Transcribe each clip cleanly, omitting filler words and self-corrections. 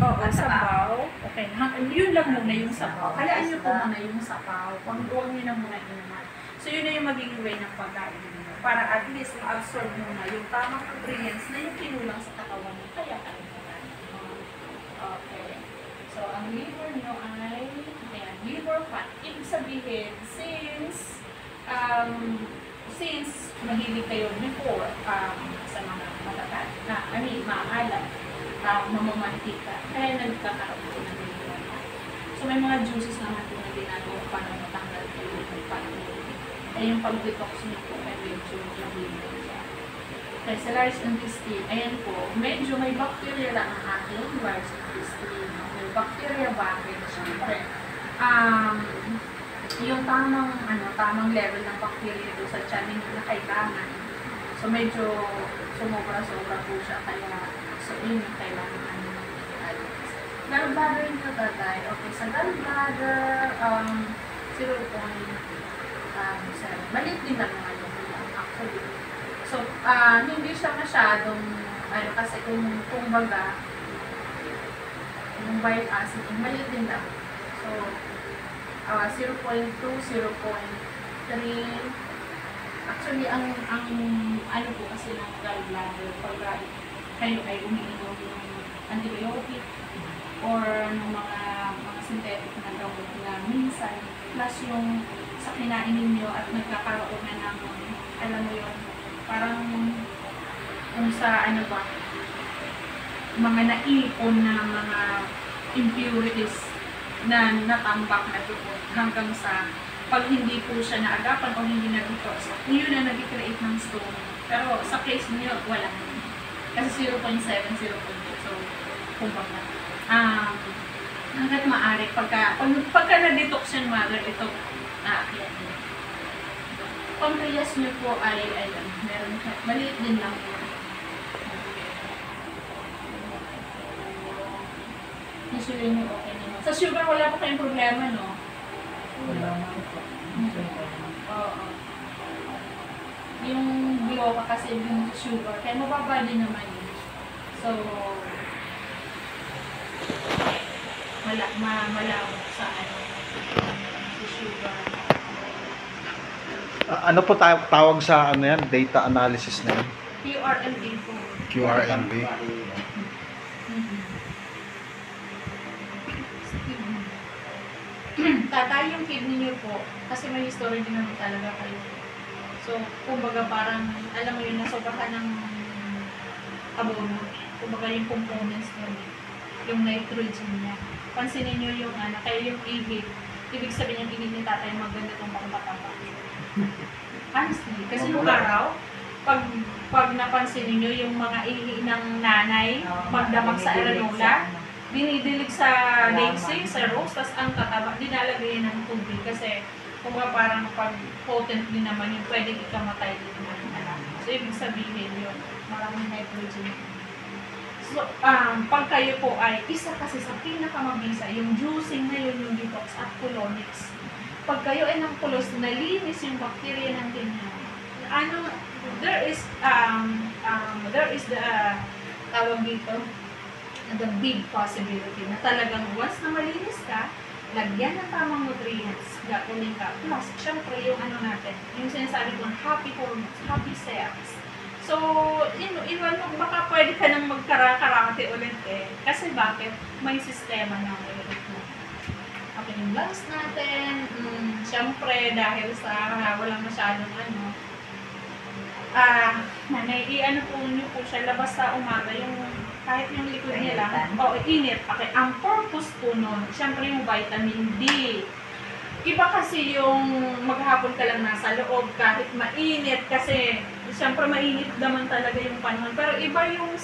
Oo, sabaw. Okay. Yun lang muna yung sabaw. Halaan nyo po muna yung sabaw. Huwag nyo na muna inuman. So, yun na yung magiging way ng pagkain nyo. Para at least ma-absorb muna yung tamang nutrients na yung kinulang sa katawan nyo. Kaya kayo naman. Okay. So, ang liver nyo ay, ayan, liver fat. Ibig sabihin, since mahilig kayo before sa mga matatat, maalat, mamamantika, kaya nagkakaroon po ng liver fat. So, may mga juices naman po na ginagawa para matanggal kayo ng fat. Ay yung pag-detox nyo po, ay medyo liver siya. Okay, sa large intestine, ayan po, medyo may bacteria lang ang ating large intestine. May bacteria bakit, syempre. Yung tamang level ng bacteria doon sa tiyan ninyo na kailangan. So, medyo sumobra-sobra po siya, kaya yun yung kailangan. Gallbladder nyo, tatay. Okay, sa gallbladder, 0.7. Maliit din lang naman yung actually. So, hindi siya masyadong, kasi kung baga, yung bile acid, maliit din lang. So, 0.2, 0.3. Actually, ang ano po kasi ng gallbladder, pag kayo ay umiinom ng antibiotic or ng mga synthetic na gamot na minsan, plus yung sa kinain ninyo at nagkakaroon na ng, alam mo yun, parang kung sa mga naipon na mga impurities na natambak na dugo hanggang sa pag hindi po siya naagapan o hindi na-detox, yun na nag-create ng stone. Pero sa case niyo, wala. Kasi 0.7, 0.2. So, kumbaga. Hanggat maaari, pagka na-detox yung mother, ito, yan. Pancreas niyo po ay, meron, maliit din lang po. Usually niyo okay naman. Sa sugar, wala pa kayong problema, no? Wala naman po. Oo. Yung biloka kasi yung sugar, kaya mababa din naman yun. So, malawak sa sa sugar. Ano po tawag sa yan? Data analysis na yan? QRMB po. QRMB. Tatay yung kidney niyo po, kasi may history din naman talaga kayo. So, kumbaga parang, alam mo yun, nasobrahan ng abono. Kumbaga yung components niya, yung nitrogen niya. Pansinin niyo yung kaya yung ihip. Ibig sabihin yung ihip ni tatay maganda itong pangpatapa. Honestly, kasi nung araw, pag napansin niyo yung mga ihi ng nanay, magdamag sa arenola, dinidilig sa daisy, sa rose, tas ang tataba, dinalagay ng tubig kasi kung parang pag potent din naman yung pwedeng ikamatay din ng anak. So, ibig sabihin yun, maraming nitrogen. So, pag kayo po ay isa kasi sa pinakamabisa, yung juicing na yun, yung detox at colonics. Pag kayo ay ng pulos, nalinis yung bacteria ng ganyan. There is the tawag dito, the big possibility na talagang once na malinis ka, lagyan ng tamang nutrients, gatuling ka. Plus, syempre yung natin, yung sinasabi ko, happy hormones, happy cells. So, baka pwede ka nang magkarakarate ulit Kasi bakit? May sistema na ulit mo. Okay, yung lungs natin, syempre dahil sa walang masyadong nanay, po nyo po siya, labas sa umaga, yung kahit yung liquid niya lang, init. Okay, ang purpose po nun, syempre yung vitamin D. Iba kasi yung maghapon ka lang nasa loob, kahit mainit, kasi syempre mainit naman talaga yung panahon. Pero iba yung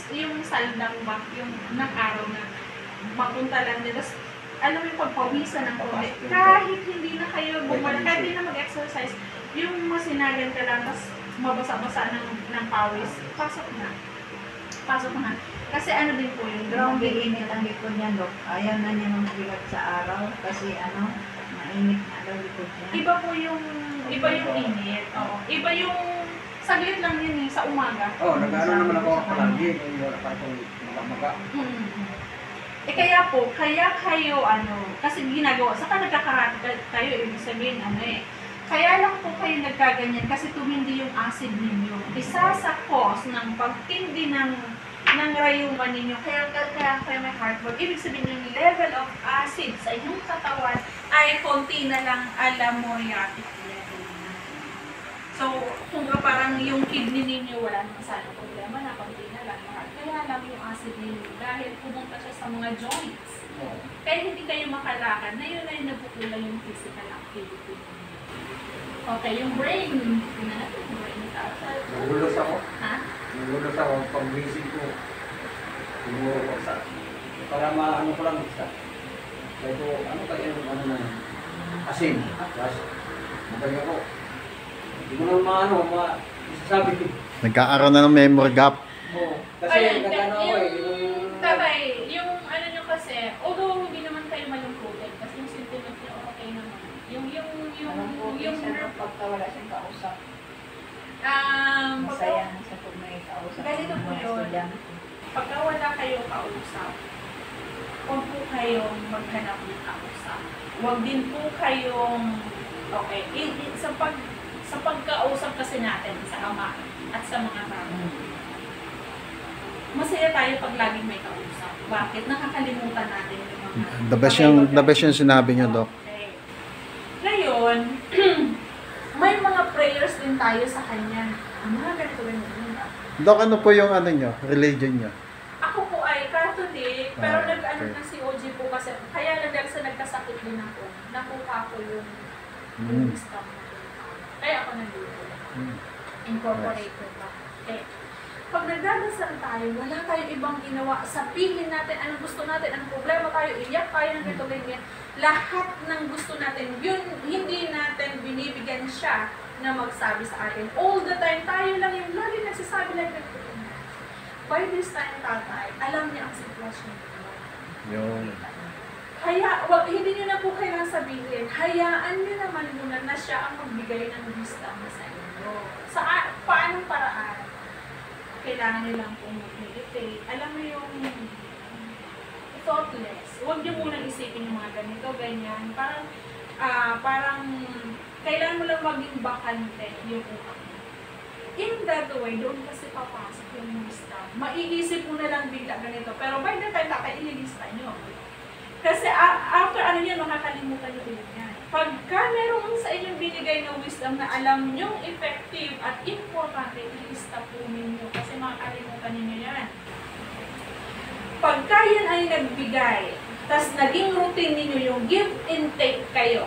saldang yung ng araw na mapunta lang nila. Alam mo yung pagpawisan ng konti. Kahit hindi na kayo bumalik, kahit hindi na mag-exercise, yung masinagan ka lang, tapos mabasa-basa ng pawis, pasok na. Kasi din po yun, Grabe init ang likod niya, Dok. Ayaw na niya magbilat sa araw kasi mainit na daw likod niya. Iba yung init. Oo. Iba yung saglit lang yun sa umaga. Nag-ano naman ako palagi. Wala pa itong maga-maga. Kaya po, kaya kayo kasi ginagawa, saka nagkakarate kayo, ibig sabihin kaya lang po kayo nagkaganyan kasi tumindi yung acid ninyo. Isa sa cause ng pagtindi ng rayuman ninyo, kaya kayo may heartburn. Ibig sabihin yung level of acid sa inyong katawan ay konti na lang muriatic level na. So, kung parang yung kidney ninyo wala naman sana problema na konti na lang. Kaya lang yung acid ninyo dahil pumunta siya sa mga joints. Kaya hindi kayo makalakad na yun ay nabukula yung physical activity. Okay, yung brain. Tingnan natin yung brain. Nagulos ako. Ha? Nagulos ako pag-visit ko. Siguro ko sa... Para maano ko lang isa. Kaya ko, ano kaya yung ano na yun? Asin. Tapos, magkaya ko. Hindi ko lang isasabi ko. Nagkakaroon na ng memory gap. Oo. Kasi nagkano ako eh. Tabay, yung ano nyo kasi, although hindi naman kayo malungkutin, kasi yung sentiment nyo okay naman. Yung nerve pagka wala siyang kausap. Masaya na sa pag may kausap. Ganito po yun. Pagka wala kayong kausap, huwag po kayong maghanap ng kausap. Huwag din po kayong, sa pagkausap kasi natin sa ama at sa mga tao. Masaya tayo pag laging may kausap. Bakit? Nakakalimutan natin yung mga... The best yung sinabi niyo, Doc. Okay. Ngayon, may mga prayers din tayo sa Kanya. Mga ganito rin yun. Doc, ano po yung ano niyo, religion niyo? Ako po ay Catholic, pero Okay. nag-ano na si OG po kasi, kaya lang dahil sa nagkasakit din ako, nakuha ko yung wisdom na tinatawag. Kaya ako nandito. Incorporate ko pa. Okay. Pag nagdadasal tayo, wala tayong ibang ginawa. Sabihin natin anong gusto natin, anong problema tayo, iyak tayo ng ganito ganyan. Lahat ng gusto natin, yun, hindi natin binibigyan siya na magsabi sa atin. All the time, tayo lang yung lagi nagsasabi lang ganito. By this time, tatay, alam niya ang sitwasyon niya. Yung... Kaya, hindi niyo na po kailangan sabihin, hayaan niyo naman muna na siya ang magbigay ng wisdom sa inyo. Paanong paraan? Kailangan nyo lang pong mag-meditate. Alam mo yung thoughtless. Huwag nyo munang isipin yung mga ganito, ganyan. Parang kailangan mo lang maging bakante yung utak mo. In that way, doon kasi papasok yung wisdom. Maiisip mo na lang bigla ganito. Pero by the time, ililista nyo. Kasi after makakalimutan nyo ulit yan. Pagka meron sa inyong binigay na wisdom na alam nyong effective at importante, ilista po ninyo kasi makakalimutan ninyo yan. Pagka yan ay nagbigay, tas naging routine ninyo yung give and take kayo,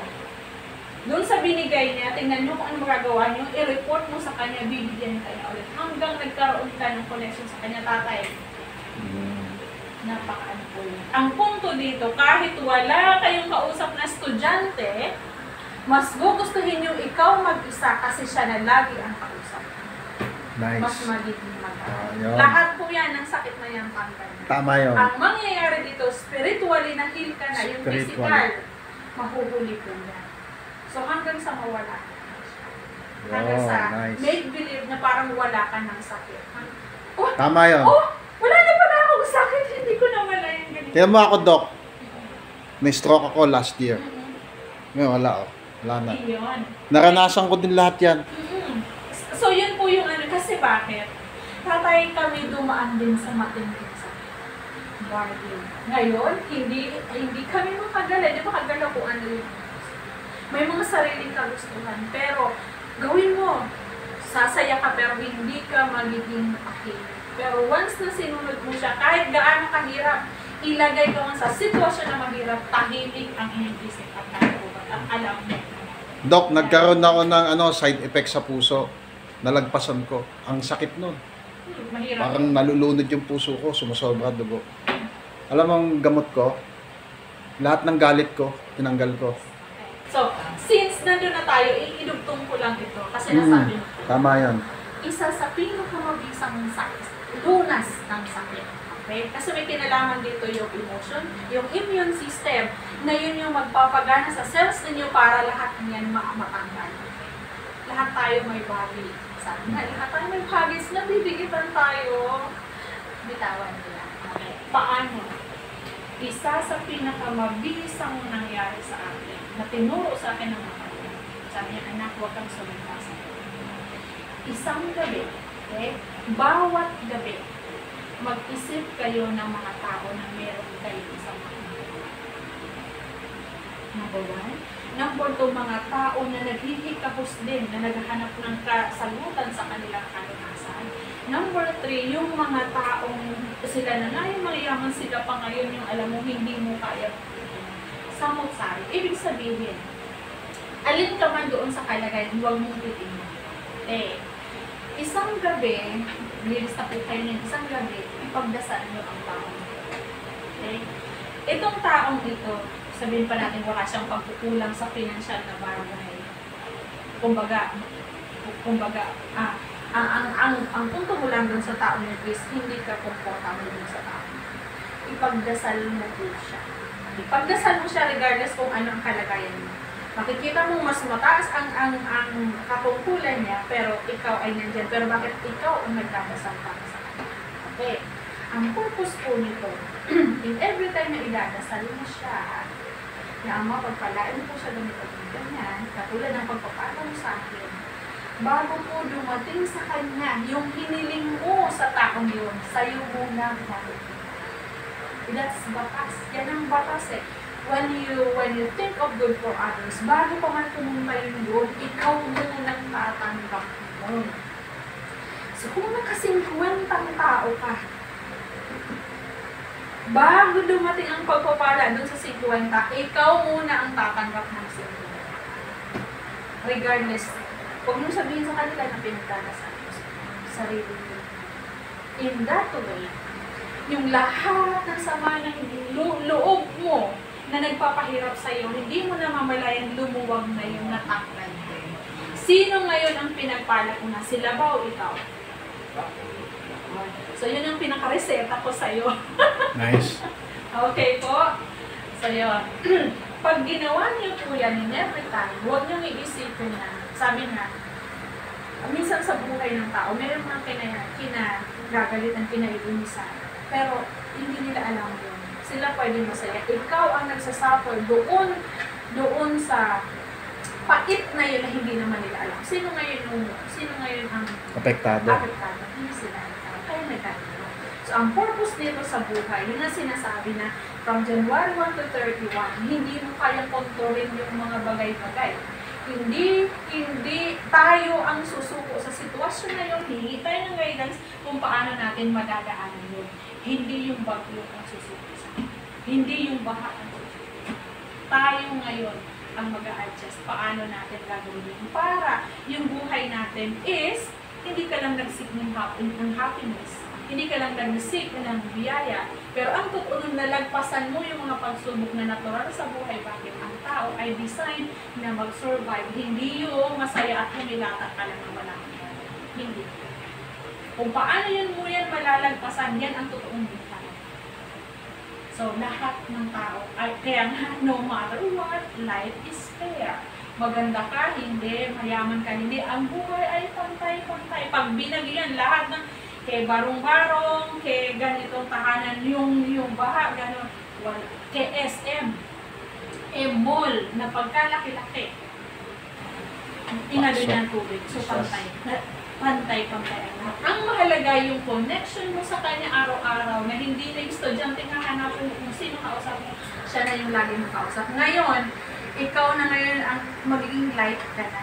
doon sa binigay niya, tingnan nyo kung ano magagawa nyo, i-report mo sa kanya, bibigyan kanya ulit. Hanggang nagkaroon ka ng connection sa kanya, tatay. Napakaano po yun. Ang punto dito, kahit wala kayong kausap na estudyante, mas gugustuhin yung ikaw mag-isa kasi siya na lagi ang kausap. Nice. Mas magiging maganda. Yun. Lahat po yan, ng sakit na yan, tanggal na. Tama yun. Ang mangyayari dito, spiritually na heal ka na, yung Spiritually. physical, mahuhuli po yan. So hanggang sa mawala ka na siya. Hanggang sa nice. make believe na parang wala ka ng sakit. Oh, Tama yun. wala na pala akong sakit, hindi ko na wala yung ganito. Kaya mo ako, Doc. May-stroke ako last year. Ngayon, wala oh. Wala na. Yun. Naranasan ko din lahat yan. So yun po yung kasi bakit? Tatay kami dumaan din sa matinding sakit. Bargain. Ngayon, hindi kami makagala. Di ba kagala kung ano yun? May mga sariling kagustuhan. Pero, gawin mo. Sasaya ka pero hindi ka magiging tahimik. Pero once na sinunod mo siya, kahit gaano kahirap, ilagay ka man sa sitwasyon na mahirap, tahimik ang inyong isip at kalooban. Ang alam mo. Doc, nagkaroon ako ng side effect sa puso. Nalagpasan ko. Ang sakit nun. Mahirap. Parang nalulunod yung puso ko, sumasobra dugo. Alam mo ang gamot ko? Lahat ng galit ko, tinanggal ko. So, since nandun na tayo, idugtong ko lang ito. Kasi nasabi mo. Tama yan. Isa sa pinakamabisang sakit, lunas ng sakit. Okay? Kasi may kinalaman dito yung emotion, yung immune system, na yun yung magpapagana sa cells ninyo para lahat niyan matanggal. Lahat tayo may body. Sabi nga, lahat tayo may bagis na bibigitan tayo. Bitawan nila. Okay. Paano? isa sa pinakamabisang nangyari sa akin, na tinuro sa akin ng mga kapatid. Sabi niya, anak, huwag kang sumita sa akin. Isang gabi, okay? Bawat gabi, mag-isip kayo ng mga tao na meron kayo isang mga. Number 1. Number 2, mga tao na naghihikahos din, na naghahanap ng kasagutan sa kanilang kalikasan. Number 3, yung mga taong sila na ngayon mayaman, sila pa ngayon yung alam mo, hindi mo kaya samot-sari. Ibig sabihin, alin ka man doon sa kalagayan, huwag mong titingnan. Isang gabi, lilista po kayo ng isang gabi, ipagdasal nyo ang taong ito. Okay? Itong taong ito, sabihin pa natin wala siyang pagkukulang sa financial na barangay. Kumbaga, ang punto mo lang dun sa tao niya is hindi ka comfortable dun sa tao. Ipagdasal mo po siya. Ipagdasal mo siya regardless kung ano ang kalagayan mo. Makikita mo mas mataas ang katungkulan niya, pero ikaw ay nandyan. Pero bakit ikaw ang nagdadasal para sa kanya? Okay. Ang purpose po nito, in every time na idadasal mo siya, na Ama, pagpalain po siya ganito ganyan, katulad ng pagpapala mo sa akin, bago po dumating sa kanya, yung hiniling mo sa taong yun, sa'yo muna gagawin. That's batas. Yan ang batas eh. When you think of good for others, bago pa man pumunta yun, ikaw munang tatanggap mo. So kung naka-50 tao ka, bago dumating ang pagpapala dun sa 50, ikaw muna ang tatanggap ng 50. Regardless, huwag mong sabihin sa kanila na pinagdadasan mo sa sarili mo. In that way, yung lahat ng sama ng loob mo na nagpapahirap sa iyo, hindi mo na mamalayan lumuwag na yung nataklan. Sino ngayon ang pinagpala ko na? Sila ba o ikaw? So, yun ang pinaka-reseta ko sa iyo. Nice. Okay po? So, yun. Pag ginawa niyo po yan in every time, huwag niyo iisipin na, sabi nga, minsan sa buhay ng tao, meron mga kinagagalitan, kinaiinisan. Pero, hindi nila alam yun. Sila pwede masaya. Ikaw ang nagsasuffer doon sa pait na yun na hindi naman nila alam. Sino ngayon ang Apektado. Hindi sila. Kaya nagkakaroon. So, ang purpose dito sa buhay, yun ang sinasabi na from January 1 to 31, hindi mo kayang kontrolin yung mga bagay-bagay. Hindi tayo ang susuko sa sitwasyon na yun. Hingi tayo ng guidance kung paano natin madadaanan yun. Hindi yung bagyo ang susuko sa atin. Hindi yung baha ang susuko. Tayo ngayon ang mag-a-adjust paano natin gagawin yun. Para yung buhay natin is hindi ka lang nag-seek ng happiness. Hindi ka lang nag-seek ng biyaya. Pero ang totoo na lagpasan mo yung mga pagsubok na natural sa buhay. Bakit ang tao ay designed na mag-survive. Hindi yung masaya at humilata ka lang ng walang hindi. Kung paano yun mo yan malalagpasan, yan ang totoong buhay. So, lahat ng tao, kaya nga, no matter what, life is fair. Maganda ka, hindi. Mayaman ka, hindi. Ang buhay ay pantay-pantay. Pag binagyan lahat ng kay barong-barong, kay ganitong tahanan, yung baha, gano'n. Kay SM, mall na pagkalaki-laki. Inalo niya ang tubig. So, pantay-pantay. Ang mahalaga yung connection mo sa kanya araw-araw na hindi na yung estudyante nga hanapin kung sino kausap mo. Siya na yung lagi mo kausap. Ngayon, ikaw na ngayon ang magiging light ka na.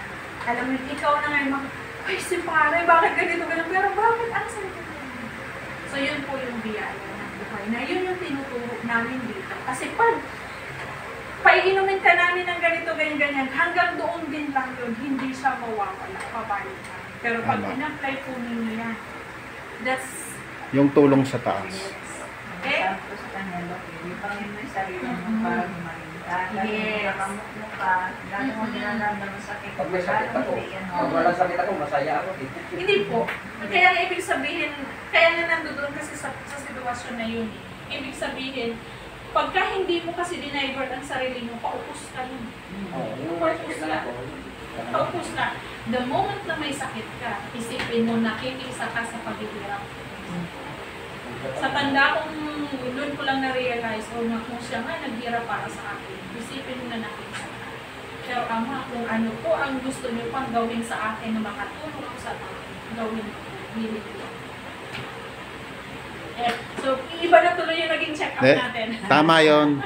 Alam mo, ikaw na ngayon ay, si pare, bakit ganito ganun? Pero bakit ang salita niya? So, yun po yung biyaya ng buhay. Na yun yung tinuturo namin dito. Kasi pag paiinumin ka namin ng ganito, ganyan, hanggang doon din lang yun, hindi siya mawawala, pabalik ka. Pero pag in-apply po ninyo yan, that's Yung tulong sa taas. okay? Tapos sa kanya, hindi pa rin may sarili mo para humaling ka. Yes. Nakamukmo ka, lalo mo dinandaman sakit. Pag may sakit ako, pag walang sakit ako, masaya ako. Hindi po. Kaya nga ibig sabihin, kaya nga nandoon kasi sa sitwasyon na yun. Ibig sabihin, pagka hindi mo kasi dinivert ang sarili mo, paupos ka yun. Yung may sakit na ako. Paupos ka. The moment na may sakit ka, isipin mo nakikisa ka sa paghihirap. Sa tanda kong doon ko lang na-realize, na kung siya nga naghirap para sa akin, isipin mo na natin siya. Pero Ama, kung ano po ang gusto niyo pang gawin sa akin na makatulong ko sa akin, gawin ko. Hilig ko. So, iba na tuloy yung naging check-up natin. Tama yon.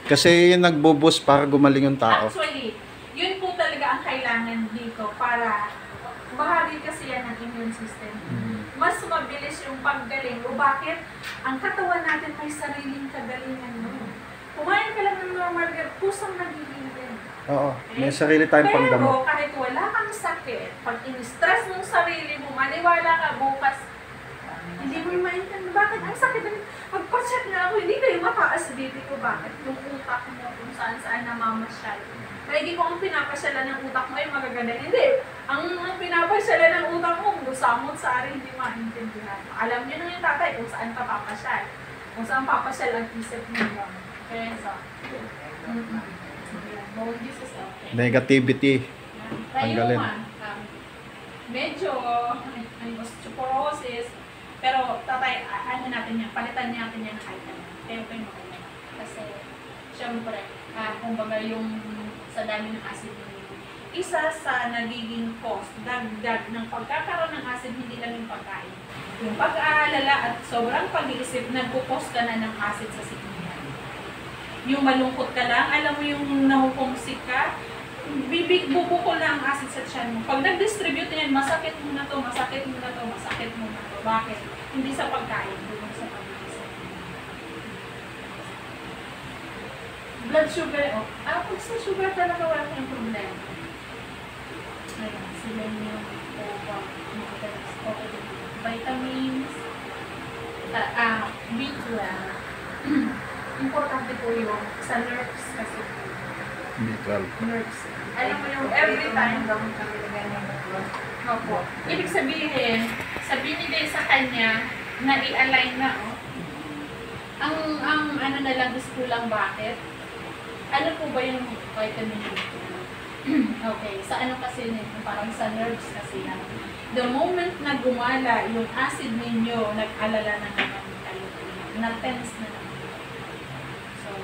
Kasi yung nagbubus para gumaling yung tao. Actually, yun po talaga ang kailangan dito para bahagi kasi yan ng immune system. Mas mabilis yung paggaling. O bakit? Ang katawan natin may sariling kagalingan mo. Kumain ka lang ng normal, pusang nagiging din. Oo, may sarili tayong panggamot. Pero kahit wala kang sakit, pag in-stress mong sarili mo, maniwala ka bukas, hindi mo maintindihan. Bakit? Ang sakit na, pagpa-check na ako, hindi kayo mataas dito ko. Bakit? Yung utak mo kung saan-saan namamasyal. Lagi ko ang pinapasyalan ng utak mo ay magaganda. Hindi. Ang pinapasyalan ng utak mo, gusamot sa ari, hindi maintindihan. Alam niyo na yung tatay kung saan ka papasyal. Kung saan papasyal ang isip mo. Okay, so. This is okay. Negativity. Tanggalin. Medyo may osteoporosis. Pero tatay, ano natin yan, palitan natin yan kahit ano. Pero okay. Kasi, syempre, kumbaga yung sa dami ng acid isa sa nagiging cause, dagdag ng pagkakaroon ng acid, hindi lang yung pagkain. Yung pag-aalala at sobrang pag-iisip, nagpo-cause ka na ng acid sa sikmura. Yung malungkot ka lang, alam mo yung nahuhumsik ka, bubukol na ang acid sa tiyan mo. Pag nag-distribute yan, masakit mo na to, masakit mo na to, masakit mo na to. Bakit? Hindi sa pagkain, hindi sa pag-iisip. Blood sugar, pag sa sugar talaga wala kayong problema. Ayan, sila yung vitamins, B12. Importante po yung sa nerves kasi. B12. Nerves. Alam mo yung every time Gamot kami na ganyan. Opo. Ibig sabihin, sa binigay sa kanya, na i-align na, ang ano na lang is kulang bakit? Ano po ba yung vitamin B? Okay, sa ano kasi nito, parang sa nerves kasi yan. The moment na gumala yung acid ninyo, nag-alala na naman kayo. Na-tense na naman. So,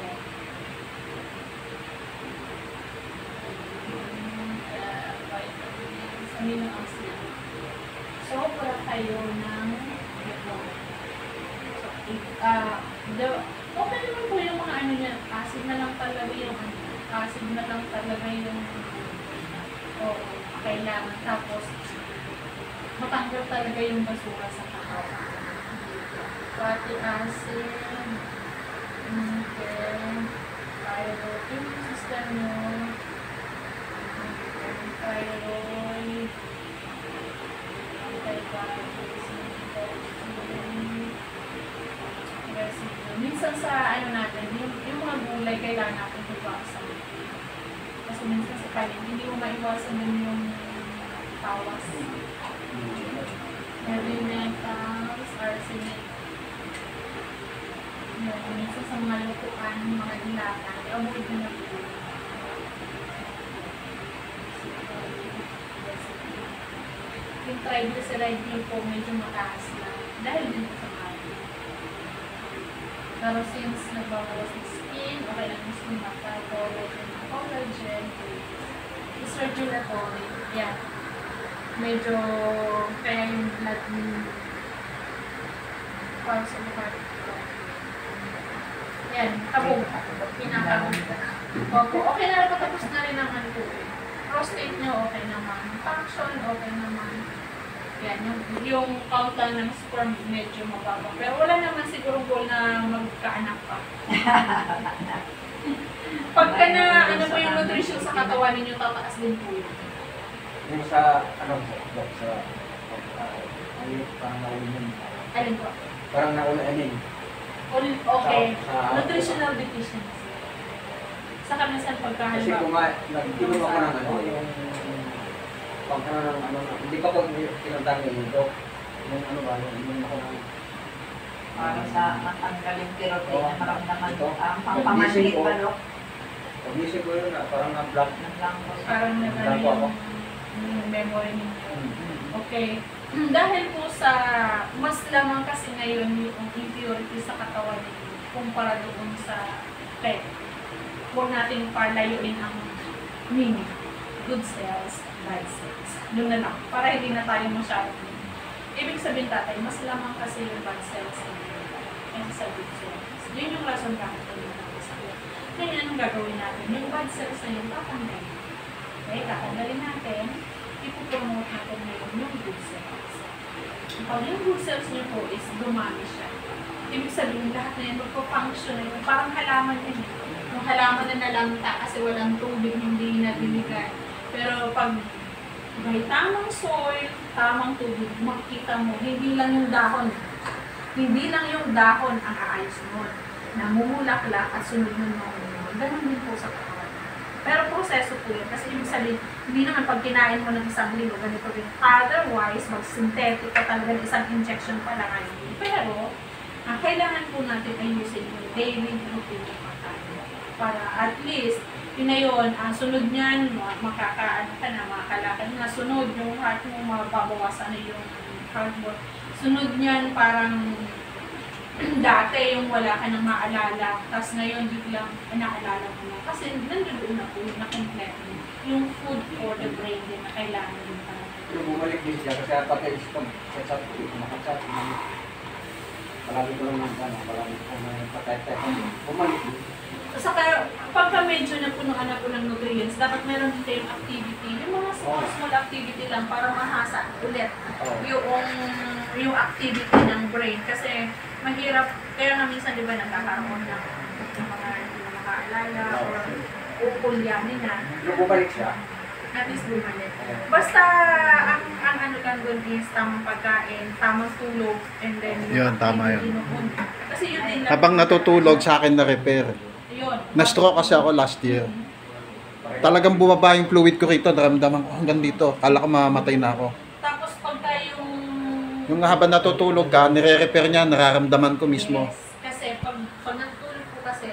vitamins, amino acid. Sobra kayo ng okay naman po yung mga ano niya, acid na lang talaga yung acid na lang talaga yung kailangan. Tapos, matanggal talaga yung basura sa katawan. Fatty acid, thyroid, yung system nyo, thyroid, minsan sa ano natin, yung mga gulay kailangan natin iwasan. Kasi minsan sa kanin, hindi mo maiwasan din yung tawas. Heavy metals, arsenic. Minsan sa mga lutuan, mga dilatan, i-avoid mo na po. Yung triglyceride din po medyo mataas na dahil din po sa kanin. Pero since nagbabawas ng skin, okay lang yung skin mata, collagen, circulatory, yeah. Medyo kaya yung blood para sa heart. Yan, kabog. Pinakabog. Opo, okay na patapos na rin naman po. Prostate nyo, okay naman. Function, okay naman. Yan, yung count lang ng sperm medyo mababa. Pero wala naman sigurong goal na magkaanak pa. Pagka na, ano po yung nutrition sa katawan ninyo, tataas din po yun. Yung sa, ano po, sa, parang naulin. Alin po? Parang naulin. Okay. Sa- Nutritional deficiency. Sa kamisan Kasi pagkahalwa. nag-inom ako ng ano, yung pagkaroon ng ano, hindi pa ko pinagdami nito. Yung ano ba, yung ako ng Para sa matanggal yung tirote na maramdaman Ito. ang pampamanhid ba, Dok? pag-isip ko yun na parang na-block. Naglangkos. Parang Nagbago ako. yung memory ninyo. Okay. Dahil po sa mas lamang kasi ngayon yung impurity sa katawan kumpara doon sa pet. Huwag natin palayuin ang meaning. Good cells, bad cells. Doon na lang. Para hindi na tayo masyadong. Ibig sabihin tatay, mas lamang kasi yung bad cells kaysa sa good cells. Yun yung rason bakit tayo nakasakit. Ngayon, anong gagawin natin? Yung bad cells na yun, tatanggalin. Okay, tatanggalin natin. Ipopromote natin ngayon yung good cells. Pag yung good cells niyo po is dumami siya. Ibig sabihin lahat na yun magpo-function na yun. Parang halaman yun. Yung halaman na nalanta kasi walang tubig, hindi nabibigay. Pero pag may tamang soil, tamang tubig, makikita mo, hindi lang yung dahon. Hindi lang yung dahon ang aayos mo. Namumulaklak at sunod ng mga ganun din po sa katawan. Pero proseso po yun. Kasi ibig sabihin, hindi naman pag kinain mo ng isang lilo, ganito rin. Otherwise, mag-synthetic ka talaga ng isang injection pa lang ay. Pero, kailangan po natin ayusin yung daily routine ng pagkain. Para at least, yun na yun, sunod niyan, makakaano ka na, makakalakad na. Sunod, yung heart mo, mababawasan na yung cardboard. Sunod niyan, parang dati yung wala ka nang maalala, tapos ngayon biglang naalala mo na. Kasi nandoon na po, na-complete yung food for the brain din na kailangan din para. Pero bumalik din siya kasi patay siya sa makasat. Palagi ko lang palagi ko lang patay. Bumalik din. Saka, pagka medyo napunuan na po ng nutrients, dapat meron din kayong activity. Yung mga small activity lang para mahasa ulit yung activity ng brain. Kasi mahirap, kaya nga minsan di ba nagkakaroon ng mga hindi na makaalala or ukulyanin na. Pero bumalik siya. At least bumalik. Basta, ang ano lang doon is tamang pagkain, tamang tulog, and then Yun, tama yun. Kasi yun din lang. Habang natutulog sa akin na repair. Yun. Na-stroke kasi ako last year. Talagang bumaba yung fluid ko rito, naramdaman ko hanggang dito. Kala ko mamamatay na ako. Tapos pagka Yung habang natutulog ka, nire-repair niya, nararamdaman ko mismo. Yes, kasi pag natutulog po kasi,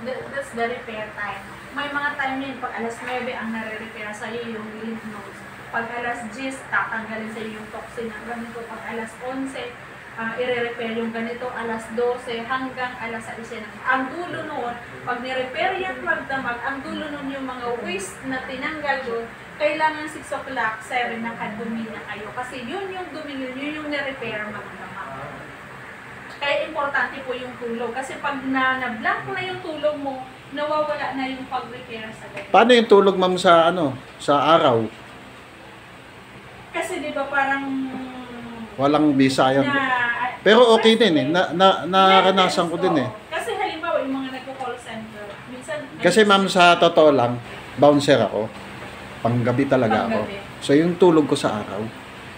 that's the repair time. May mga time yun, pag alas 9 ang nare-repair sa'yo yung lymph nodes. Pag alas 10, tatanggalin sa'yo yung toxin ng ganito. Pag alas 11, i-repair yung ganito, alas 12 hanggang alas 6. Ang dulo nun, pag ni-repair yung magdamag, ang dulo nun yung mga waste na tinanggal doon, kailangan 6 o'clock, 7 nakadumi na kayo. Kasi yun yung dumi yun yung ni-repair magdamag. Kaya importante po yung tulog. Kasi pag na-blank na yung tulog mo, nawawala na yung pag-repair sa ganito. Paano yung tulog, ma'am, sa sa araw? Kasi di ba parang Walang visa yun. Pero okay din eh. Naranasan ko din eh. Kasi halimbawa yung mga nagko-call center, minsan Kasi ma'am, sa totoo lang, bouncer ako. Panggabi talaga ako. So yung tulog ko sa araw.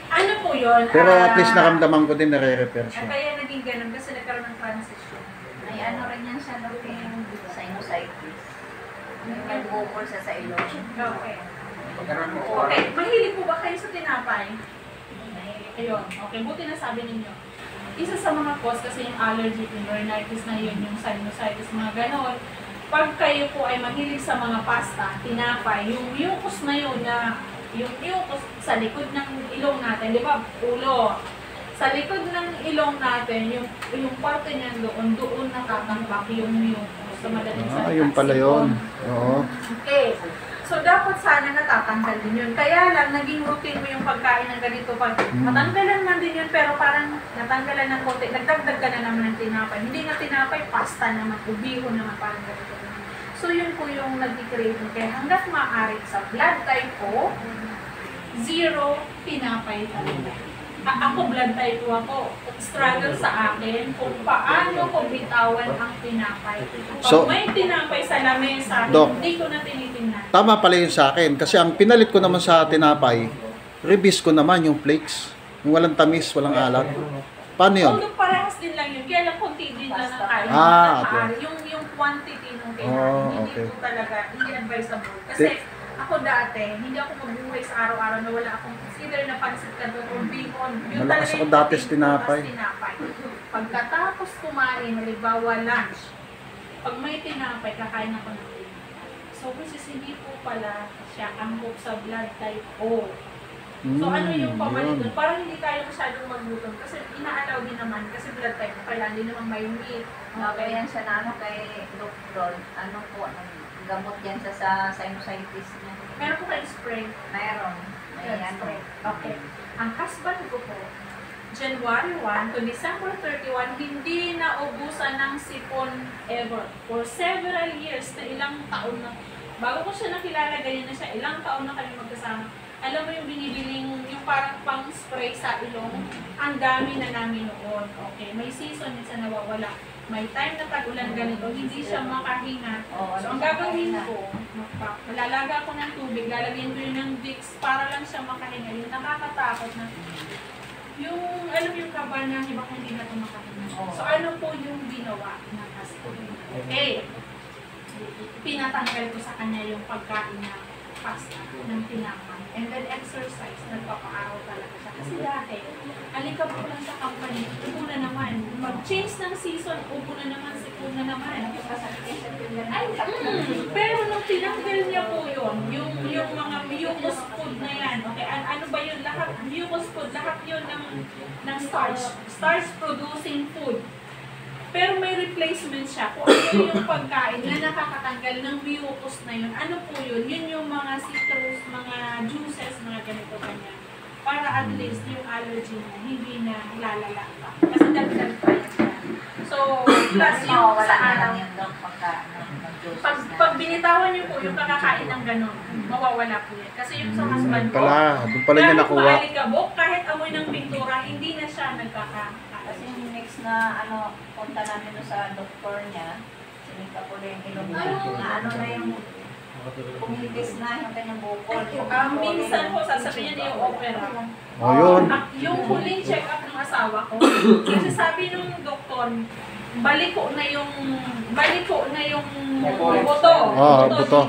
ano po yun? Pero at least naramdaman ko din nare-repair siya. Kaya naging ganun kasi nagkaroon ng transition. May ano rin yan siya daw yung sinusitis. Nag-bukol siya sa ilong. Okay. Pagkaroon mo. Okay. Mahilig po ba kayo sa tinapay? Ayun. Okay. Buti na sabi ninyo. Isa sa mga cause kasi yung allergy, yung rhinitis na yun, yung sinusitis, mga ganon. Pag kayo po ay mahilig sa mga pasta, tinapay, yung mucus na yun na yung mucus sa likod ng ilong natin, di ba? Ulo. Sa likod ng ilong natin, yung parte niyan doon nakatambak yung mucus. So, madaling salita. Yun pala yun. Oo. Okay. So, dapat sana natatanggal din yun. Kaya lang, naging routine mo yung pagkain ng ganito. Pag matanggalan man din yun, pero parang natanggalan ng konti, nagdagdag ka na naman ng tinapay. Hindi na tinapay, pasta naman, ubiho naman, parang ganito. So, yun po yung nag-create mo. Kaya hanggat maaari sa blood type ko, 0 tinapay talaga. Ako blood type 2 ako. Struggle sa akin kung paano ko bitawan ang tinapay. Pag So, may tinapay sa lamesa, Doc, hindi ko na tinitingnan. tama pala yun sa akin. Kasi ang pinalit ko naman sa tinapay, release ko naman yung flakes. Yung walang tamis, walang alat. Paano yun? Although parehas din lang yun, kaya lang konti din lang ang kain. Okay. Yung quantity nung Oh, kailangan, okay. hindi po talaga, hindi advisable. Kasi ako dati, hindi ako mabuhay sa araw-araw na wala akong either na pansit ka doon or bihon. Yun Malakas talaga ako yung dati sa routine ko, tinapay. mas tinapay. Pagkatapos kumain, halimbawa lunch, pag may tinapay, kakain ako ng tinapay. So, which is hindi po pala siya angkop sa blood type O. So ano yung pamalit yun. doon? Parang hindi tayo masyadong maglutom kasi inaalaw din naman kasi blood type kaya hindi naman may meat. Okay, yan siya na ano kay doktor, ano po, gamot yan siya sa sinusitis niya. Meron po kayo spray. Meron. May ano. Okay. Ang husband ko po, January 1 to December 31, hindi naubusan ng sipon ever. For several years, na ilang taon na. Bago ko siya nakilala, ganyan na siya. Ilang taon na kami magkasama. Alam mo yung binibiling, yung parang pang spray sa ilong, ang dami na namin noon. Okay, may season, minsan nawawala. May time na tag-ulan ganito, hindi siya makahinga. So, ang gagawin ko, lalaga ko ng tubig, lalagyan ko yun ng Vicks para lang siya makahinga. Yung nakakatakot na, yung, alam yung kaba na, iba hindi na ito makahinga. So, ano po yung ginawa na husband? Okay, pinatanggal ko sa kanya yung pagkain na pasta ng tinapay. And then exercise, nagpapaaraw talaga siya. Kasi dati, alikab ko lang sa company, upo na naman. Mag-change ng season, upo na naman, sipon na naman. Pero nung tinanggal niya po yun, yung mga mucus food na yan, okay, ano ba yun, lahat, mucus food, lahat yun ng starch producing food. Pero may replacement siya. Kung ano yung pagkain na nakakatanggal ng mucus na yun, ano po yun? Yun yung mga citrus, mga juices, mga ganito-ganyan. Para at least yung allergy na hindi na lalala pa. Kasi dagdag pa yan. So, plus yung sa araw. Pag binitawan niyo po yung kakakain ng ganon, mawawala po yan. Kasi yung sa husband ko, Doon pala niya nakuha. kahit maalikabok, kahit amoy ng pintura, hindi na siya nagkakain. Kasi yung next na ano, punta namin doon sa doktor niya, sinika ko rin yung ilong na ano na yung kumipis na yung kanyang bukol. Minsan po, sasabihin niya yung opera. Oh, yun. Yung huling check-up ng asawa ko, kasi sabi nung doktor, baliko na yung buto. Buto. Dito.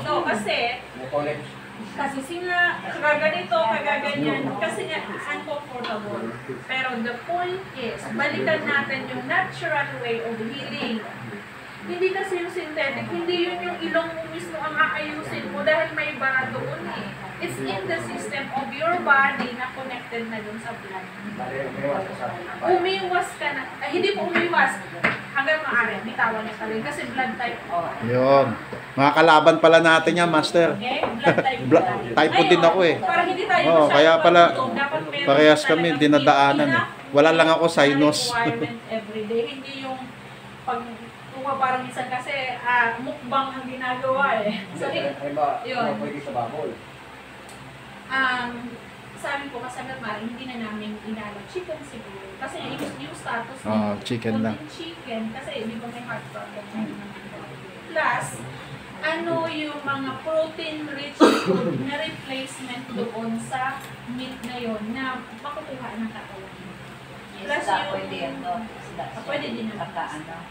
Kasi singa, kagaganito, kagaganyan, kasi nga uncomfortable. Pero the point is, balikan natin yung natural way of healing. Hindi kasi yung synthetic, hindi yun yung ilong mo mismo ang aayusin mo dahil may bara doon eh. It's in the system of your body na connected na dun sa blood. Umiwas ka na, hindi po umiwas, hanggang maaari, bitawan niya talaga kasi blood type. Yun. Mga kalaban pala natin yan, Master. Okay? Blood type. Type po din ako eh. Para hindi tayo Oo, masyadong kaya pala, matutong, dapat meron parehas talagang kami, dinadaanan eh. Wala lang ako sinus. requirement everyday, hindi yung pag parang minsan kasi mukbang ang ginagawa eh. So, Ay ba, yun. pwede sa babol. Sabi ko kasama Mari, hindi na namin inalog chicken siguro. Kasi yung status chicken lang. Chicken, kasi di ba may heart problem na yun. Plus, ano yung mga protein-rich food na replacement doon sa meat na yon na makukuha ng katawan. Plus Pwede yan doon. pwede din naman.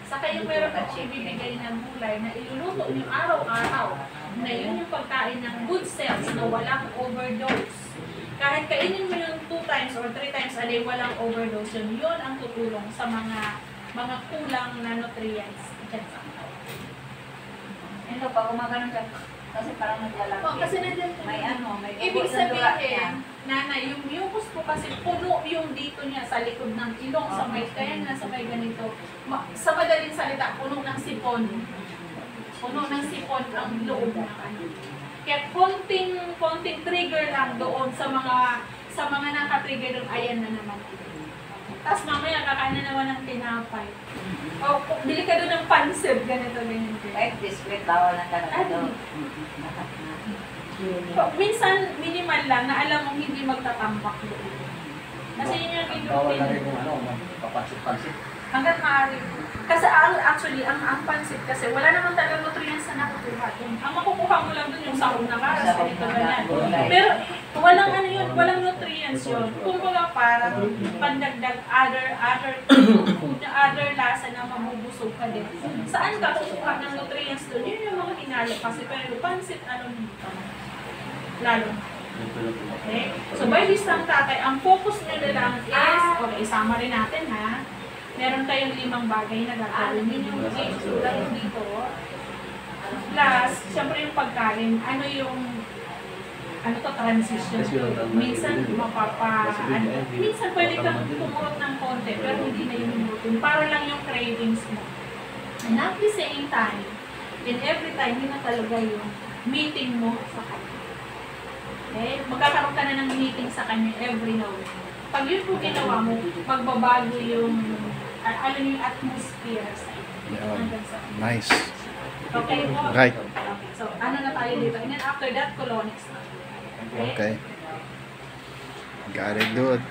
Saka yung meron ako ibibigay ng gulay na iluluto yung araw-araw na yun yung pagkain ng good cells na walang overdose. Kahit kainin mo yung 2 times or 3 times a day, walang overdose yun. Yun ang tutulong sa mga kulang na nutrients dyan sa katawan. Ito, pag umaganon siya, kasi parang naglalaki. Kasi nandiyan po. May may Ibig bukod na dura niya. sabihin, nanay, yung mucus po kasi puno yung dito niya sa likod ng ilong, sa may, kaya nga sa may ganito. Sa madaling salita, puno ng sipon. Puno ng sipon ang loob ng ano. Kaya konting trigger lang doon sa mga nakatrigger ng ayan na naman. Tapos mamaya kakain na naman ng tinapay. O, bili ka doon ng pansip, ganito. Kahit biscuit, bawal na talaga doon. Minsan, minimal lang na alam mong hindi magtatambak doon. Kasi yun yung Bawal na rin industry. kung papansit-pansit. Hanggat maaari. Kasi actually, ang pansit kasi wala naman talaga nutrients na nakukuha doon. Ang makukuha mo lang doon yung sahog na karas, ganito ganyan. Pero walang ano yun, walang nutrients yun. Kumbaga parang pandagdag other lasa na mabubusog ka din. Saan ka kukuha ng nutrients doon? Yun yung mga hinalo kasi. Pero pansit, lalo. Okay? So by this time, tatay, ang focus nyo na lang is, okay, isama rin natin ha. Meron tayong 5 bagay na gagawin ninyo. Okay, sulat mo dito. Plus, syempre yung pagkain, ano yung ano to, transition to. Minsan minsan pwede kang tumurot ng konti, pero hindi na yung routine. Para lang yung cravings mo. And at the same time, and every time, yun na talaga yung meeting mo sa kanya. Okay? Magkakaroon ka na ng meeting sa kanya every now and then. Pag yun po ginawa mo, magbabago yung, alam yung atmosphere sa inyo. Yeah. Hanggang sa Nice. Okay po? Right. Okay. So, ano na tayo dito? And then after that, colonics na. Okay? Okay. Got it, dude.